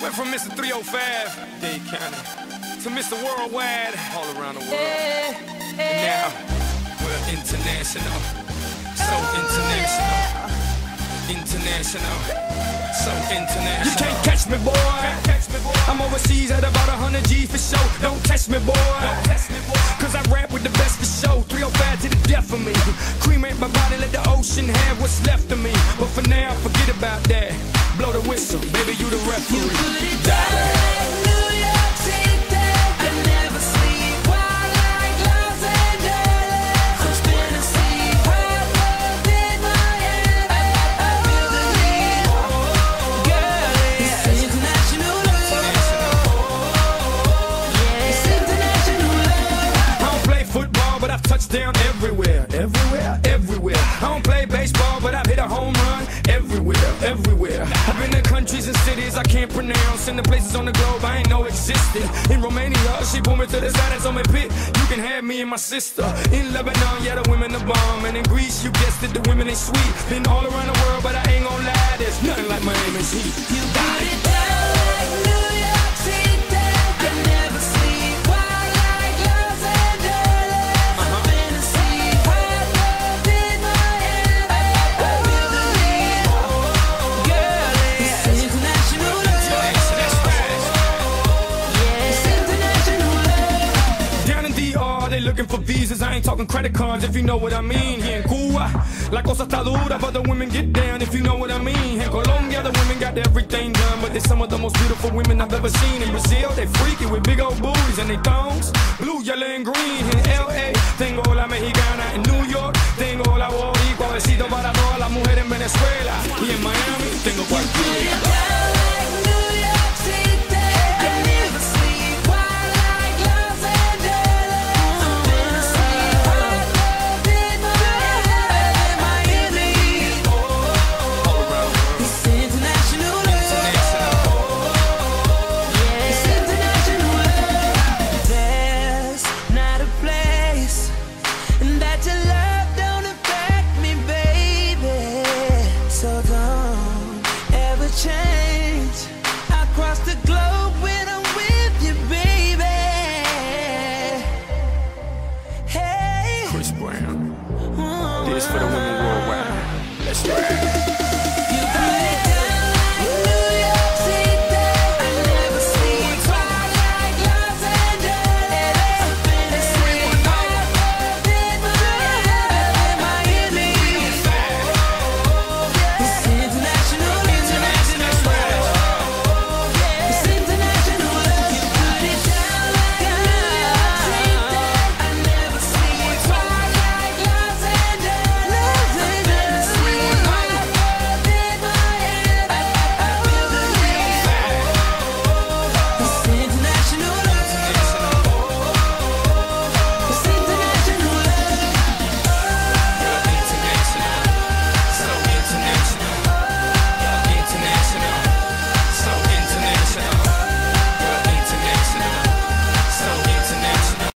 Went from Mr. 305, Dade County, to Mr. Worldwide, all around the world. And now, we're international, so international, international, so international. You can't catch me, boy. I'm overseas at about 100 G for show. Don't test me, boy. Cause I rap with the best for show. 305 to the death of me. Cremate my body, let the ocean have what's left of me. But for now, forget about that. Blow the whistle, baby, you the referee. You put it down, New York City. I never sleep while like Los Angeles. I'm spinning sea, hot love in my head. I feel the need, girl, it's international love. It's international love. I don't play football, but I've touched down everywhere, everywhere, everywhere. I don't play baseball, but I've hit a home run everywhere, everywhere. I've been to countries and cities I can't pronounce, and the places on the globe I ain't know existed. In Romania, she pulled me to the side and told me, "Pit, you can have me and my sister." In Lebanon, yeah, the women are bomb, and in Greece, you guessed it, the women ain't sweet. Been all around the world, but I ain't gon' lie, there's nothing like Miami's heat. You put it down like New York City. I never sleep while like Los Angeles. I'm spinning sea, hot love in my head. I feel the need, girl, it's international love. It's international love. Down in DR, they looking for visas. I ain't talking credit cards, if you know what I mean. Here in Cuba, la cosa está dura, but the women get down, if you know what I mean. In Colombia, the women got everything done, but they're some of the most beautiful women I've ever seen. In Brazil, they freaky with big old booties and they thongs, blue, yellow, and green. In LA, tengo la mexicana. In New York, tengo la boricua. Besito para todas las mujeres en Venezuela. Y en Miami, tengo cualquiera.